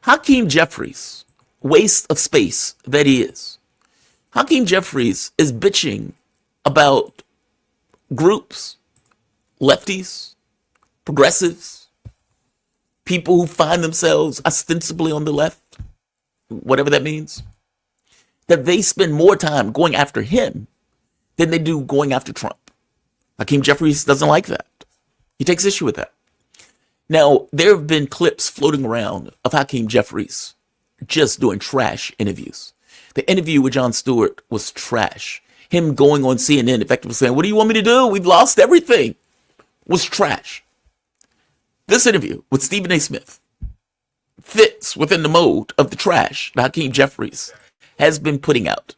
Hakeem Jefferies, waste of space that he is. Hakeem Jefferies is bitching about groups, lefties, progressives, people who find themselves ostensibly on the left, whatever that means, that they spend more time going after him than they do going after Trump. Hakeem Jefferies doesn't like that. He takes issue with that. Now, there have been clips floating around of Hakeem Jefferies just doing trash interviews. The interview with Jon Stewart was trash. Him going on CNN, effectively saying, "What do you want me to do? We've lost everything," was trash. This interview with Stephen A. Smith fits within the mode of the trash that Hakeem Jefferies has been putting out.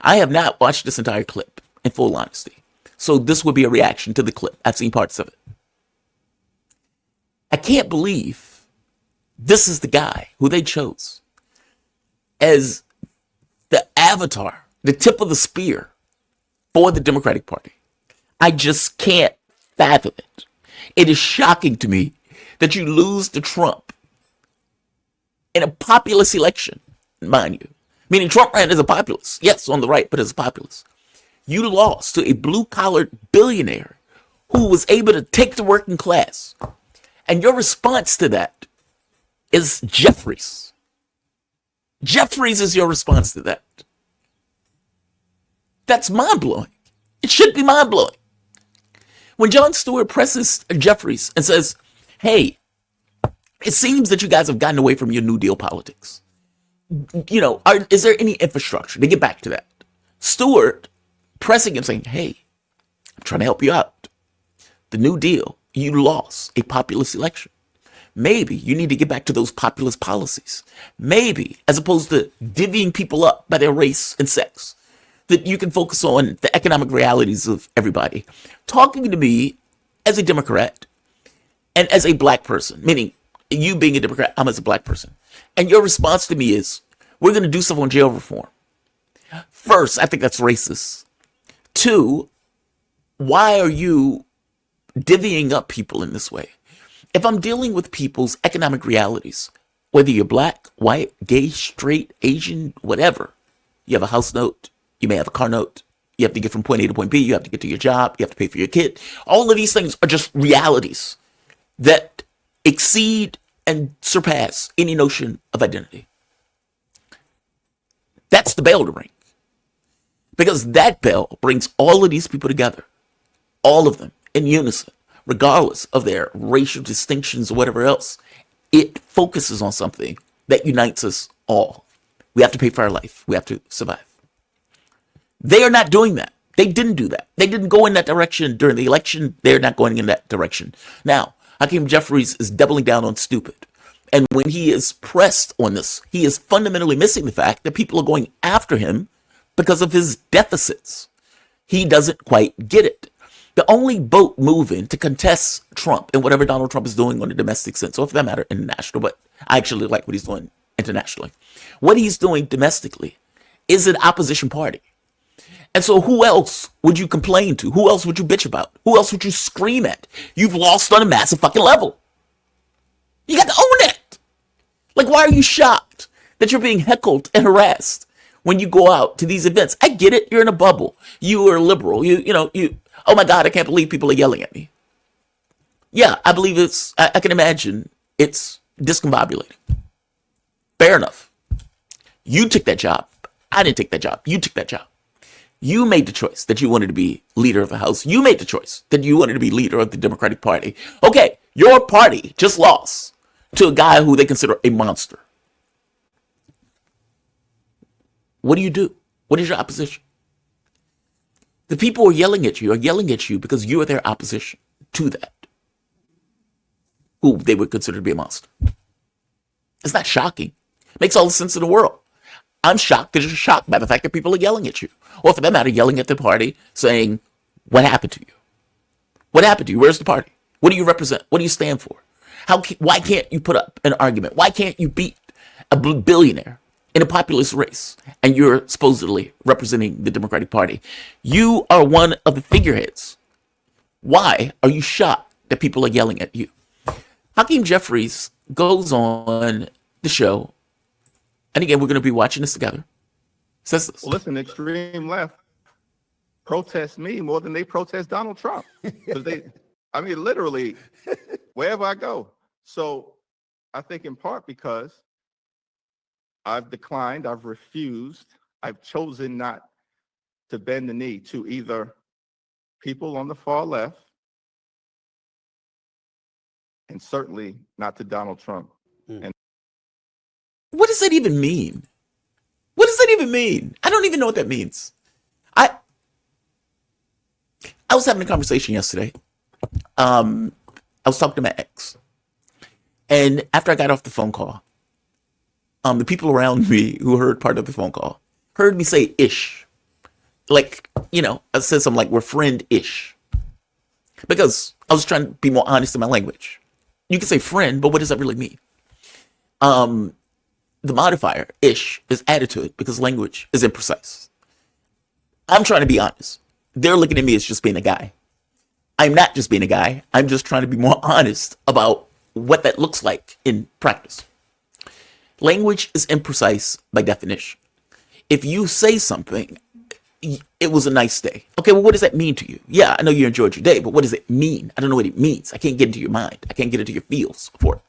I have not watched this entire clip, in full honesty. So this would be a reaction to the clip. I've seen parts of it. I can't believe this is the guy who they chose as the avatar, the tip of the spear for the Democratic Party. I just can't fathom it. It is shocking to me that you lose to Trump in a populist election, mind you. Meaning Trump ran as a populist. Yes, on the right, but as a populist. You lost to a blue-collar billionaire who was able to take the working class. And your response to that is Jefferies. Jefferies is your response to that. That's mind-blowing. It should be mind-blowing. When Jon Stewart presses Jefferies and says, "Hey, it seems that you guys have gotten away from your New Deal politics. You know, is there any infrastructure?" To get back to that, Stewart pressing him saying, "Hey, I'm trying to help you out. The New Deal, you lost a populist election. Maybe you need to get back to those populist policies. Maybe, as opposed to divvying people up by their race and sex, that you can focus on the economic realities of everybody." Talking to me as a Democrat and as a black person, meaning you being a Democrat, I'm as a black person. And your response to me is, "We're going to do stuff on jail reform." First, I think that's racist. Two, why are you divvying up people in this way? If I'm dealing with people's economic realities, whether you're black, white, gay, straight, Asian, whatever, you have a house note, you may have a car note, you have to get from point A to point B, you have to get to your job, you have to pay for your kid. All of these things are just realities that exceed and surpass any notion of identity. That's the bell to ring. Because that bell brings all of these people together, all of them in unison, regardless of their racial distinctions or whatever else. It focuses on something that unites us all. We have to pay for our life. We have to survive. They are not doing that. They didn't do that. They didn't go in that direction during the election. They're not going in that direction. Now, Hakeem Jefferies is doubling down on stupid. And when he is pressed on this, he is fundamentally missing the fact that people are going after him because of his deficits. He doesn't quite get it. The only boat moving to contest Trump and whatever Donald Trump is doing on the domestic sense, or for that matter, international, but I actually like what he's doing internationally. What he's doing domestically is an opposition party. And so who else would you complain to? Who else would you bitch about? Who else would you scream at? You've lost on a massive fucking level. You got to own it. Like, why are you shocked that you're being heckled and harassed when you go out to these events? I get it. You're in a bubble. You are liberal. You know, oh my God, I can't believe people are yelling at me. Yeah, I believe I can imagine it's discombobulating. Fair enough. You took that job. I didn't take that job. You took that job. You made the choice that you wanted to be leader of the House. You made the choice that you wanted to be leader of the Democratic Party. Okay, your party just lost to a guy who they consider a monster. What do? What is your opposition? The people who are yelling at you because you are their opposition to that, who they would consider to be a monster. It's not shocking. It makes all the sense in the world. I'm shocked because you're shocked by the fact that people are yelling at you. Or for that matter, yelling at the party, saying, "What happened to you? What happened to you? Where's the party? What do you represent? What do you stand for? Why can't you put up an argument? Why can't you beat a billionaire in a populist race and you're supposedly representing the Democratic Party? You are one of the figureheads. Why are you shocked that people are yelling at you?" Hakeem Jefferies goes on the show, and again, we're going to be watching this together, says this. Well, listen, the extreme left protest me more than they protest Donald Trump. Because I mean, literally, wherever I go. So I think in part because I've declined, I've refused, I've chosen not to bend the knee to either people on the far left and certainly not to Donald Trump. And What does that even mean? What does that even mean? I don't even know what that means. I was having a conversation yesterday. I was talking to my ex, and after I got off the phone call, the people around me who heard part of the phone call heard me say "ish," like I said something like "we're friend-ish," because I was trying to be more honest in my language. You can say friend, but what does that really mean? The modifier "ish" is added to it because language is imprecise. I'm trying to be honest. They're looking at me as just being a guy. I'm not just being a guy. I'm just trying to be more honest about what that looks like in practice. Language is imprecise by definition. If you say something, it was a nice day. Okay, well, what does that mean to you? Yeah, I know you enjoyed your day, but what does it mean? I don't know what it means. I can't get into your mind. I can't get into your feels for it.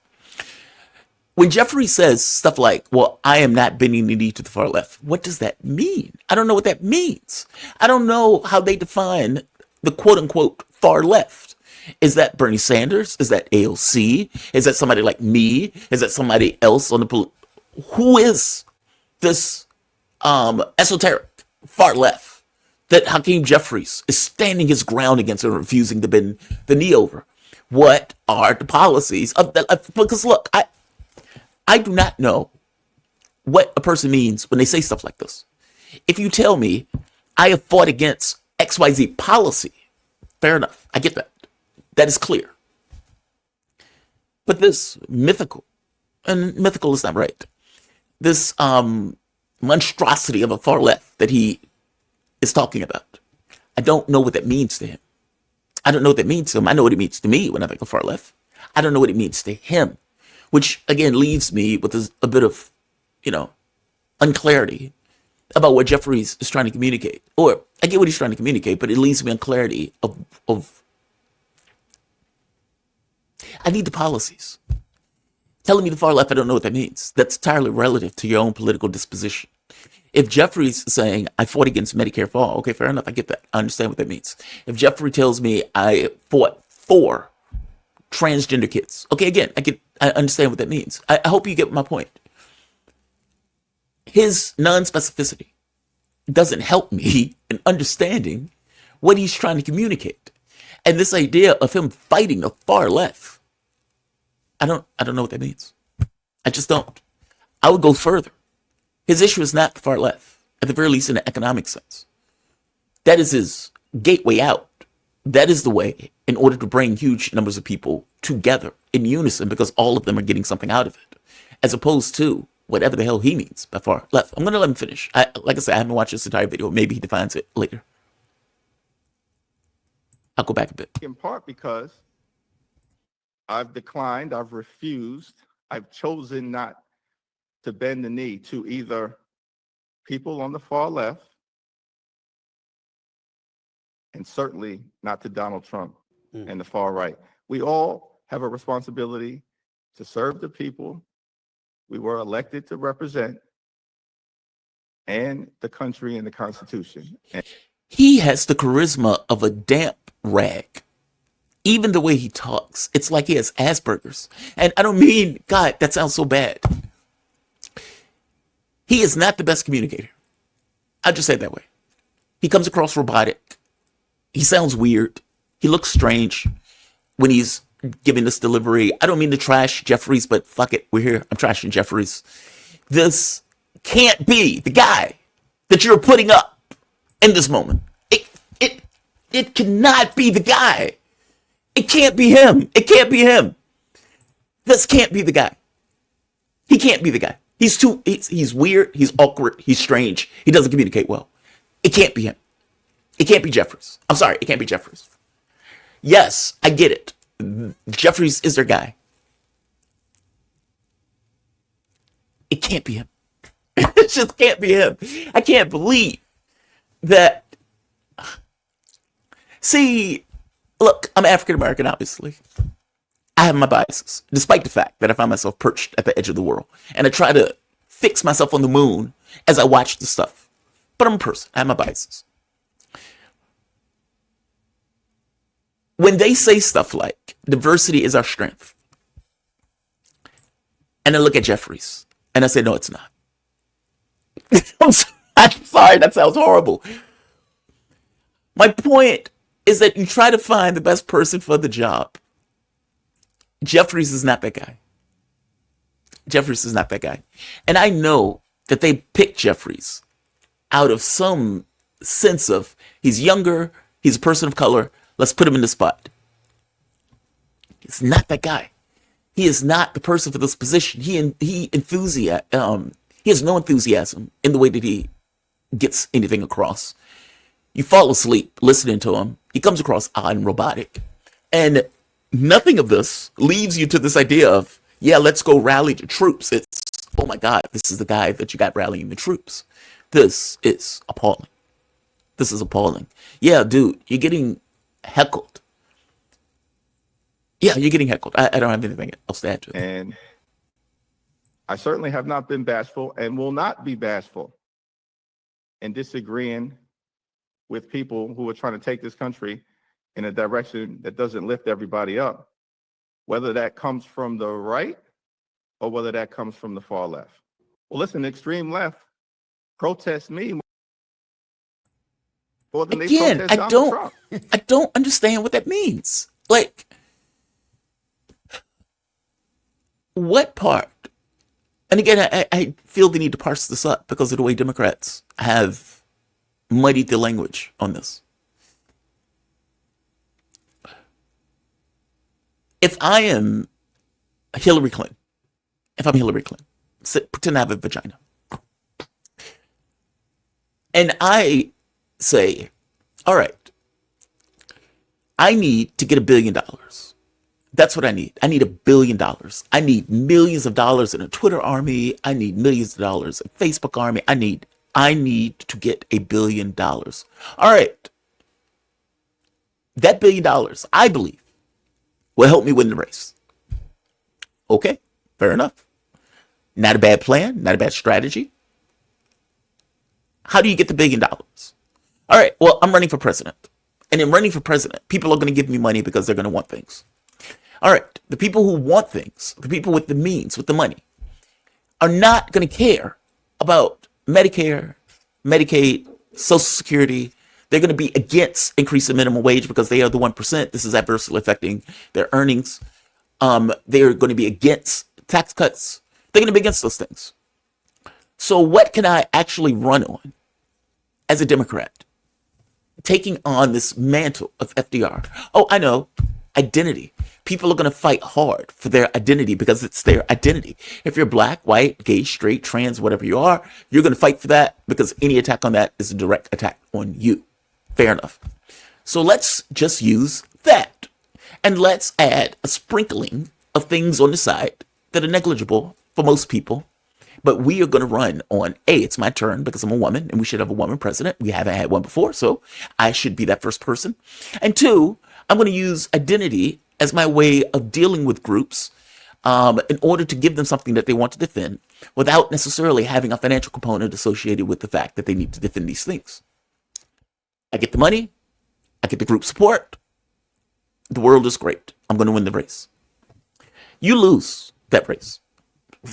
When Jeffrey says stuff like, well, I am not bending the knee to the far left, what does that mean? I don't know what that means. I don't know how they define the quote unquote far left. Is that Bernie Sanders? Is that AOC? Is that somebody like me? Is that somebody else on the who is this esoteric far left that Hakeem Jefferies is standing his ground against and refusing to bend the knee over? What are the policies of that? Because look, I do not know what a person means when they say stuff like this. If you tell me I have fought against XYZ policy, fair enough. I get that. That is clear. But this mythical, and mythical is not right, this monstrosity of a far left that he is talking about, I don't know what that means to him. I don't know what that means to him. I know what it means to me when I think of far left. I don't know what it means to him. Which, again, leaves me with a bit of, unclarity about what Jeffries is trying to communicate. Or, I get what he's trying to communicate, but it leaves me unclarity of I need the policies. Telling me the far left, I don't know what that means. That's entirely relative to your own political disposition. If Jeffries is saying, I fought against Medicare for all, okay, fair enough, I get that. I understand what that means. If Jeffrey tells me I fought for transgender kids, okay, again, I understand what that means. I hope you get my point. His non-specificity doesn't help me in understanding what he's trying to communicate. And this idea of him fighting the far left, I don't know what that means. I just don't. I would go further. His issue is not the far left, at the very least in an economic sense. That is his gateway out. That is the way in order to bring huge numbers of people together in unison because all of them are getting something out of it, as opposed to whatever the hell he means by far left. I'm going to let him finish. Like I said, I haven't watched this entire video. Maybe he defines it later. I'll go back a bit. in part because I've declined, I've refused, I've chosen not to bend the knee to either people on the far left and certainly not to Donald Trump and the far right. We all have a responsibility to serve the people we were elected to represent and the country and the Constitution. He has the charisma of a damp rag. Even the way he talks, it's like he has Asperger's. And I don't mean, God, that sounds so bad. He is not the best communicator. I'll just say it that way. He comes across robotic. He sounds weird. He looks strange when he's giving this delivery. I don't mean to trash Jefferies, but fuck it. We're here. I'm trashing Jefferies. This can't be the guy that you're putting up in this moment. It cannot be the guy. It can't be him. It can't be him. This can't be the guy. He can't be the guy. He's weird. He's awkward. He's strange. He doesn't communicate well. It can't be him. It can't be Jefferies. I'm sorry. It can't be Jefferies. Yes, I get it. Jefferies is their guy. It can't be him. It just can't be him. I can't believe that. See, look, I'm African American, obviously. I have my biases, despite the fact that I find myself perched at the edge of the world. And I try to fix myself on the moon as I watch the stuff. But I'm a person. I have my biases. When they say stuff like diversity is our strength, and I look at Jefferies and I say, no, it's not. I'm sorry, that sounds horrible. My point is that you try to find the best person for the job. Jefferies is not that guy. Jefferies is not that guy. And I know that they picked Jefferies out of some sense of he's younger, he's a person of color, let's put him in the spot. He's not that guy. He is not the person for this position. He has no enthusiasm in the way that he gets anything across. You fall asleep listening to him. He comes across odd and robotic. And nothing of this leaves you to this idea of, yeah, let's go rally the troops. It's, oh my God, this is the guy that you got rallying the troops. This is appalling. This is appalling. Yeah, dude, you're getting heckled. Yeah, you're getting heckled. I don't have anything else to add to it. And I certainly have not been bashful and will not be bashful in disagreeing with people who are trying to take this country in a direction that doesn't lift everybody up, whether that comes from the right or whether that comes from the far left. Well, listen, the extreme left protests me more than they Again, protest Donald Trump. I don't understand what that means. Like, what part? And again, I feel the need to parse this up because of the way Democrats have muddied the language on this. If I am Hillary Clinton, pretend I have a vagina, and I say, all right, I need to get $1 billion. That's what I need. I need $1 billion. I need millions of dollars in a Twitter army. I need millions of dollars in a Facebook army. I need to get $1 billion. All right. That $1 billion, I believe, will help me win the race. Okay, fair enough. Not a bad plan, not a bad strategy. How do you get the $1 billion? All right, well, I'm running for president. And in running for president, people are going to give me money because they're going to want things. All right, the people who want things, the people with the means, with the money, are not going to care about Medicare, Medicaid, Social Security. They're going to be against increasing minimum wage because they are the 1%. This is adversely affecting their earnings. They're going to be against tax cuts. They're going to be against those things. So what can I actually run on as a Democrat? Taking on this mantle of FDR. Oh, I know. Identity. People are going to fight hard for their identity because it's their identity. If you're black, white, gay, straight, trans, whatever you are, you're going to fight for that because any attack on that is a direct attack on you. Fair enough. So let's just use that. And let's add a sprinkling of things on the side that are negligible for most people. But we are going to run on, A, it's my turn because I'm a woman and we should have a woman president. We haven't had one before, so I should be that first person. And 2, I'm going to use identity as my way of dealing with groups in order to give them something that they want to defend without necessarily having a financial component associated with the fact that they need to defend these things. I get the money. I get the group support. The world is great. I'm going to win the race. You lose that race.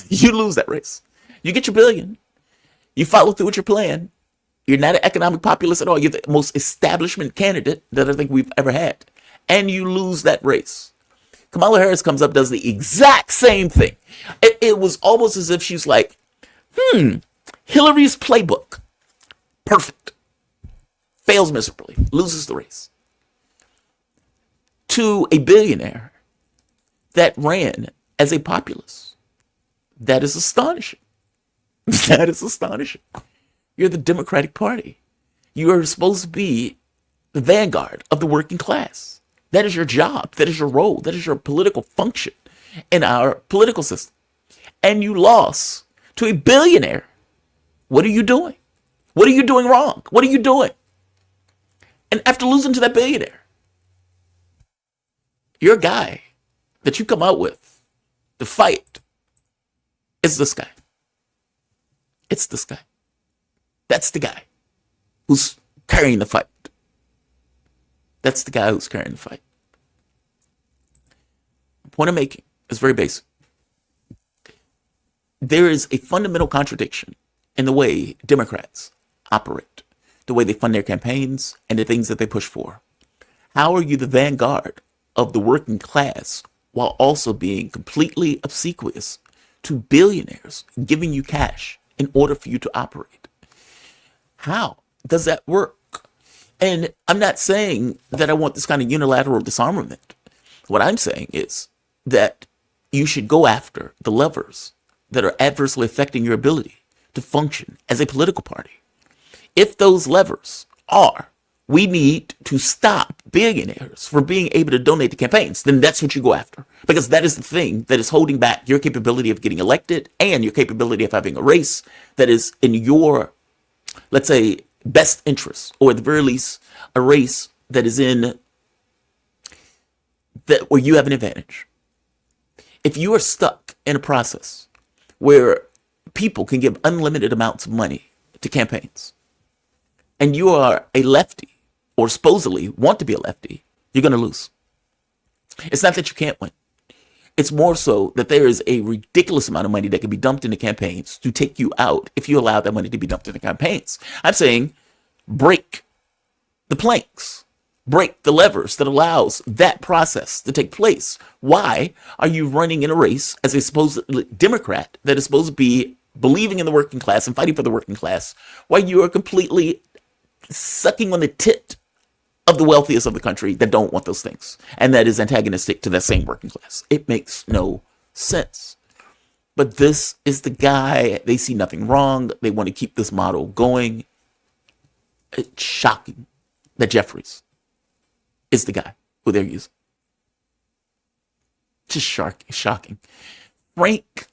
You lose that race. You get your $1 billion. You follow through with your plan. You're not an economic populist at all. You're the most establishment candidate that I think we've ever had. And you lose that race. Kamala Harris comes up, does the exact same thing. It was almost as if she's like, Hillary's playbook. Perfect. Fails miserably. Loses the race. To a billionaire that ran as a populist. That is astonishing. That is astonishing. You're the Democratic Party. You are supposed to be the vanguard of the working class. That is your job. That is your role. That is your political function in our political system. And you lost to a billionaire. What are you doing? What are you doing wrong? What are you doing? And after losing to that billionaire, your guy that you come out with to fight is this guy. It's this guy. That's the guy who's carrying the fight. That's the guy who's carrying the fight. The point I'm making is very basic. There is a fundamental contradiction in the way Democrats operate, the way they fund their campaigns, and the things that they push for. How are you the vanguard of the working class while also being completely obsequious to billionaires giving you cash in order for you to operate? How does that work? And I'm not saying that I want this kind of unilateral disarmament. What I'm saying is that you should go after the levers that are adversely affecting your ability to function as a political party. If those levers are, we need to stop billionaires from being able to donate to campaigns, then that's what you go after. Because that is the thing that is holding back your capability of getting elected and your capability of having a race that is in your, let's say, best interest, or at the very least, a race that is in that where you have an advantage. If you are stuck in a process where people can give unlimited amounts of money to campaigns, and you are a lefty, or supposedly want to be a lefty, you're going to lose. It's not that you can't win. It's more so that there is a ridiculous amount of money that can be dumped into campaigns to take you out if you allow that money to be dumped into campaigns. I'm saying break the planks, break the levers that allows that process to take place. Why are you running in a race as a supposed Democrat that is supposed to be believing in the working class and fighting for the working class, while you are completely sucking on the tit of the wealthiest of the country that don't want those things, and that is antagonistic to that same working class? It makes no sense. But this is the guy. They see nothing wrong. They want to keep this model going. It's shocking that Jefferies is the guy who they're using. Just shocking. Frank